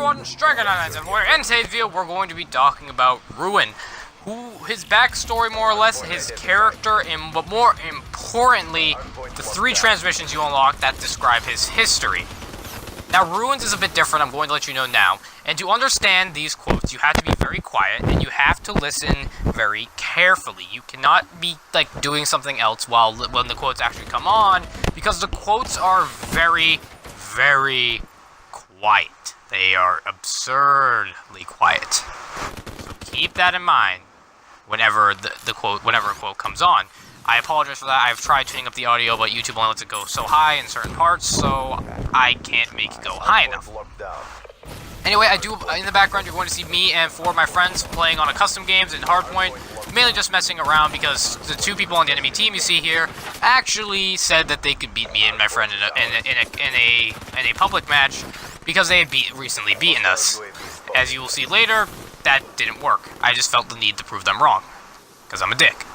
everyone, Striker 997 here, and today's video we're going to be talking about Ruin, his backstory more or less, his character, but more importantly, the 3 transmissions you unlock that describe his history. Now, Ruins is a bit different, I'm going to let you know now, and to understand these quotes, you have to be very quiet, and you have to listen very carefully. You cannot be, doing something else when the quotes actually come on, because the quotes are very, very quiet. They are absurdly quiet. So keep that in mind whenever a quote comes on. I apologize for that. I've tried tuning up the audio, but YouTube only lets it go so high in certain parts, so I can't make it go high enough. Anyway, in the background, you're going to see me and 4 of my friends playing on a custom games in Hardpoint, mainly just messing around because the 2 people on the enemy team you see here actually said that they could beat me and my friend in a public match because they had recently beaten us. As you will see later, that didn't work. I just felt the need to prove them wrong, because I'm a dick.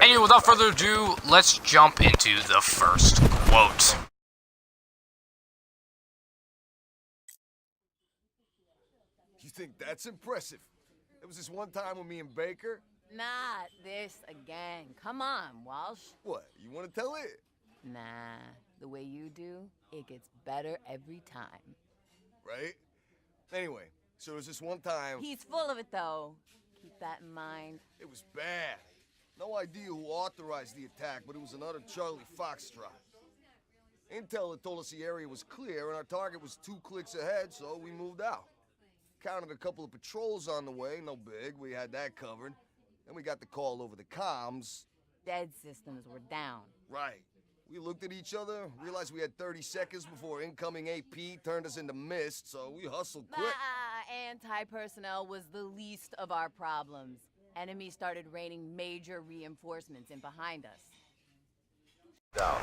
Anyway, without further ado, let's jump into the first quote. You think that's impressive? It was this one time with me and Baker. Not this again. Come on, Walsh. What, you want to tell it? Nah, the way you do, it gets better every time. Right? Anyway, so it was this one time... He's full of it, though. Keep that in mind. It was bad. No idea who authorized the attack, but it was another Charlie Foxtrot. Intel had told us the area was clear, and our target was 2 clicks ahead, so we moved out. Counted a couple of patrols on the way, no big, we had that covered. Then we got the call over the comms. Dead systems were down. Right. We looked at each other, realized we had 30 seconds before incoming AP turned us into mist, so we hustled quick. Anti-personnel was the least of our problems. Enemies started raining major reinforcements in behind us.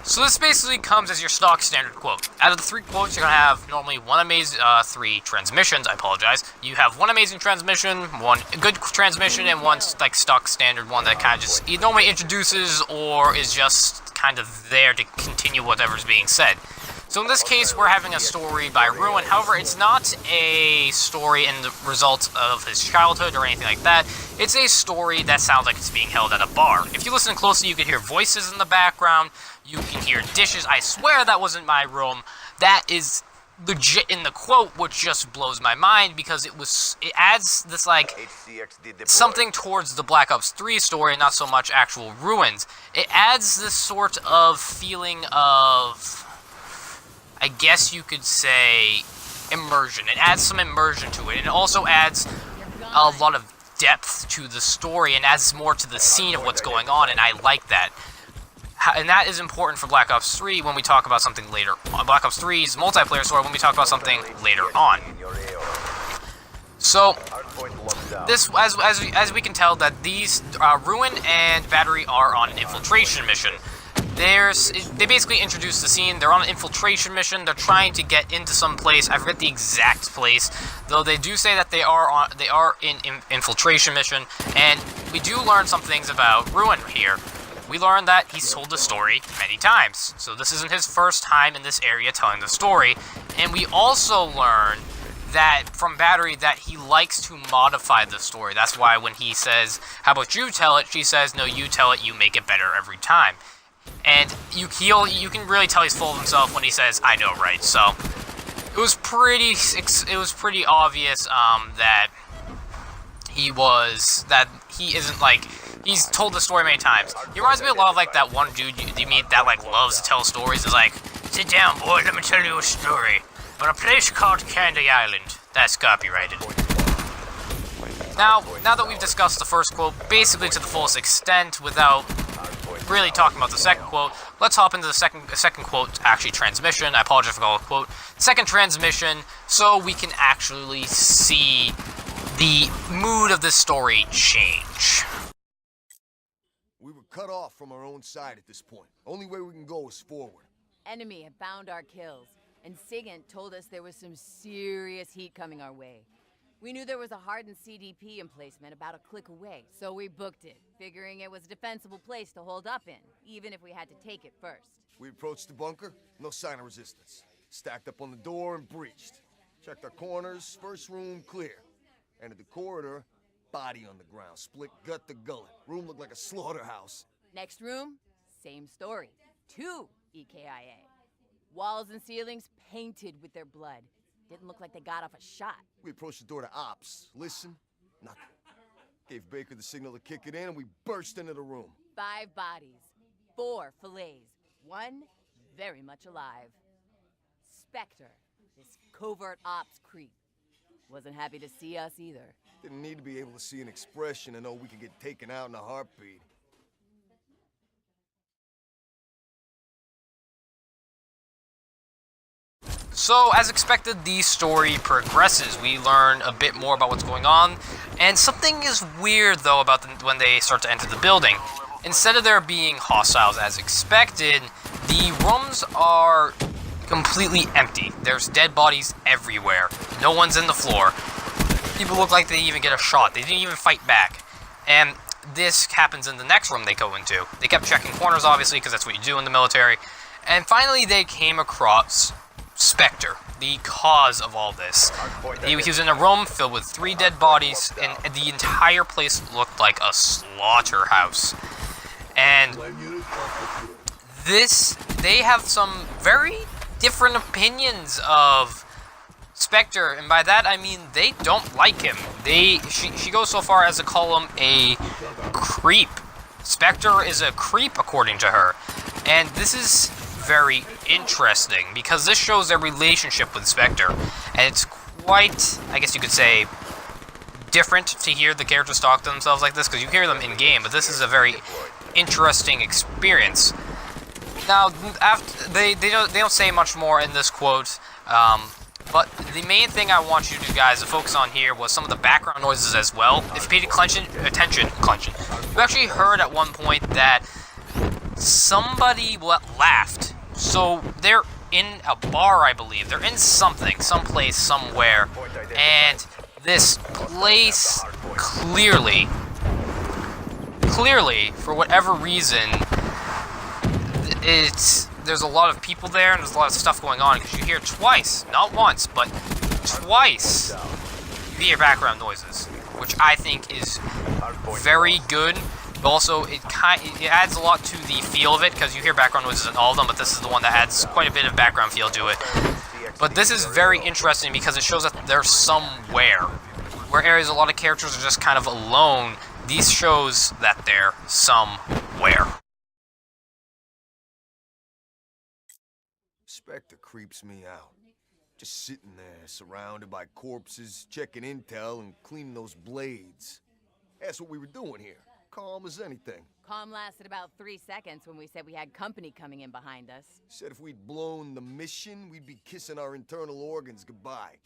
So this basically comes as your stock standard quote. Out of the 3 quotes, you're going to have normally 3 transmissions, I apologize. You have 1 amazing transmission, 1 good transmission, and 1 stock standard one that kind of just either normally introduces or is just kind of there to continue whatever's being said. So in this case, we're having a story by Ruin. However, it's not a story in the results of his childhood or anything like that. It's a story that sounds like it's being held at a bar. If you listen closely, you can hear voices in the background. You can hear dishes. I swear that wasn't my room. That is legit in the quote, which just blows my mind because it adds this something towards the Black Ops 3 story, not so much actual Ruins. It adds this sort of feeling of, I guess you could say, immersion. It adds some immersion to it. And it also adds a lot of depth to the story and adds more to the scene of what's going on, and I like that. And that is important for Black Ops 3 when we talk about something later on. Black Ops 3's multiplayer story when we talk about something later on. So, this, as we can tell, that these Ruin and Battery are on an infiltration mission. They basically introduce the scene. They're on an infiltration mission. They're trying to get into some place. I forget the exact place, though they do say that they are in infiltration mission. And we do learn some things about Ruin here. We learn that he's told the story many times. So this isn't his first time in this area telling the story. And we also learn that from Battery that he likes to modify the story. That's why when he says, "How about you tell it?" she says, "No, you tell it. You make it better every time." And you can really tell he's full of himself when he says, "I know, right?" So it was pretty obvious that he isn't he's told the story many times. He reminds me a lot of that one dude you meet that loves to tell stories. Is "Sit down, boy, let me tell you a story about a place called Candy Island." That's copyrighted. Now that we've discussed the first quote basically to the fullest extent without really talking about the second quote, let's hop into the second quote, actually transmission. I apologize for calling it quote. Second transmission, so we can actually see the mood of the story change. We were cut off from our own side at this point. Only way we can go is forward. Enemy had found our kills, and Sigint told us there was some serious heat coming our way. We knew there was a hardened CDP emplacement about a click away, so we booked it, figuring it was a defensible place to hold up in, even if we had to take it first. We approached the bunker, no sign of resistance. Stacked up on the door and breached. Checked our corners, first room clear. Entered the corridor, body on the ground, split gut to gullet. Room looked like a slaughterhouse. Next room, same story. 2 EKIA. Walls and ceilings painted with their blood. Didn't look like they got off a shot. We approached the door to ops. Listen, nothing. Gave Baker the signal to kick it in, and we burst into the room. 5 bodies, 4 fillets, 1 very much alive. Spectre, this covert ops creep, wasn't happy to see us either. Didn't need to be able to see an expression to know we could get taken out in a heartbeat. So, as expected, the story progresses. We learn a bit more about what's going on, and something is weird, though, about when they start to enter the building. Instead of there being hostiles as expected, the rooms are completely empty. There's dead bodies everywhere. No one's in the floor. People look like they even get a shot. They didn't even fight back. And this happens in the next room they go into. They kept checking corners, obviously, because that's what you do in the military. And finally, they came across Spectre, the cause of all this. He was in a room filled with 3 dead bodies, and the entire place looked like a slaughterhouse. And they have some very different opinions of Spectre, and by that I mean they don't like him. She goes so far as to call him a creep. Spectre is a creep, according to her. And this is very interesting, because this shows their relationship with Spectre, and it's quite, I guess you could say, different to hear the characters talk to themselves like this, because you hear them in-game, but this is a very interesting experience. Now, after, they don't say much more in this quote, but the main thing I want you guys to focus on here was some of the background noises as well. If you paid attention, you actually heard at one point that somebody laughed. So they're in a bar, I believe. They're in someplace, somewhere. And this place clearly, for whatever reason, there's a lot of people there and there's a lot of stuff going on, because you hear twice, not once, but twice, you hear background noises, which I think is very good. But also, it adds a lot to the feel of it, because you hear background noises in all of them, but this is the one that adds quite a bit of background feel to it. But this is very interesting because it shows that they're somewhere. Where areas a lot of characters are just kind of alone, these shows that they're somewhere. Spectre creeps me out. Just sitting there, surrounded by corpses, checking intel and cleaning those blades. That's what we were doing here. Calm as anything. Calm lasted about 3 seconds when we said we had company coming in behind us. Said if we'd blown the mission, we'd be kissing our internal organs goodbye.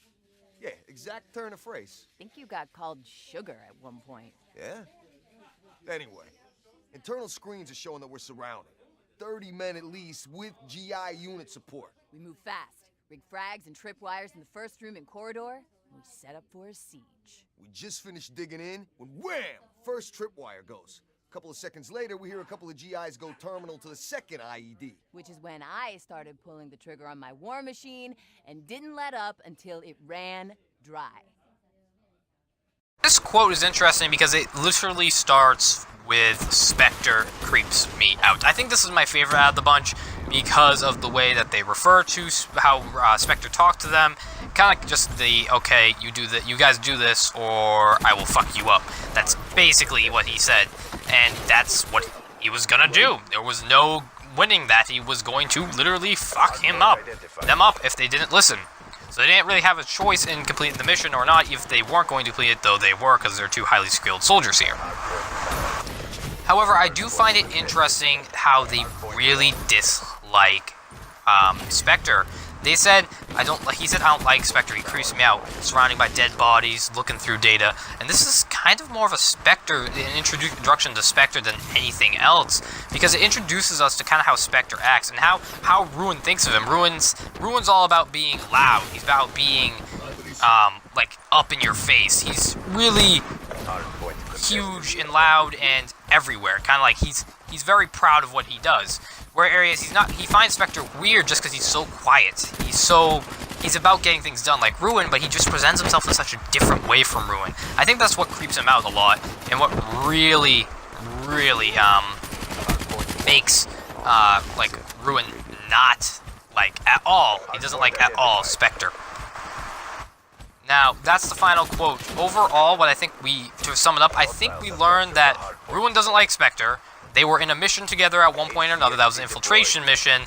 Yeah, exact turn of phrase. Think you got called sugar at one point. Yeah? Anyway, internal screens are showing that we're surrounded. 30 men at least with GI unit support. We move fast. Rig frags and tripwires in the first room and corridor. We set up for a siege. We just finished digging in when wham! First tripwire goes. A couple of seconds later, we hear a couple of GIs go terminal to the second IED. Which is when I started pulling the trigger on my war machine and didn't let up until it ran dry. This quote is interesting because it literally starts with Spectre creeps me out. I think this is my favorite out of the bunch because of the way that they refer to how Spectre talked to them. Kind of just the, okay, you guys do this or I will fuck you up. That's basically what he said, and that's what he was gonna do. There was no winning that. He was going to literally fuck them up if they didn't listen. So they didn't really have a choice in completing the mission or not if they weren't going to complete it, though they were, because they're 2 highly skilled soldiers here. However, I do find it interesting how they really dislike Spectre. They said, he said, I don't like Spectre, he creeps me out, surrounded by dead bodies, looking through data, and this is kind of more of a Spectre, an introduction to Spectre than anything else, because it introduces us to kind of how Spectre acts, and how Ruin thinks of him. Ruin's all about being loud, he's about being, like, up in your face. He's really huge and loud and everywhere, kind of like he's very proud of what he does. Where areas he finds Spectre weird just because he's so quiet. He's so he's about getting things done like Ruin, but he just presents himself in such a different way from Ruin. I think that's what creeps him out a lot, and what really makes like Ruin not like at all. He doesn't like at all Spectre. Now, that's the final quote. Overall, what I think to sum it up, I think we learned that Ruin doesn't like Spectre. They were in a mission together at one point or another. That was an infiltration mission,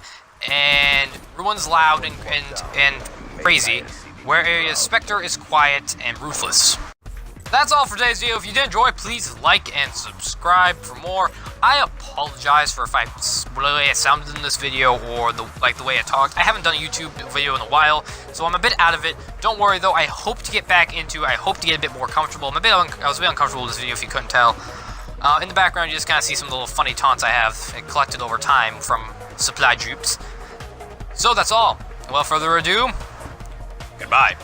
and Ruin's loud and crazy, whereas Spectre is quiet and ruthless. That's all for today's video. If you did enjoy, please like and subscribe for more. I apologize for if the way I sounded in this video or the way I talked. I haven't done a YouTube video in a while, so I'm a bit out of it. Don't worry though, I hope to get back into. I hope to get a bit more comfortable. I was a bit uncomfortable with this video if you couldn't tell. In the background, you just kind of see some little funny taunts I have collected over time from supply dupes. So that's all. Without further ado, goodbye.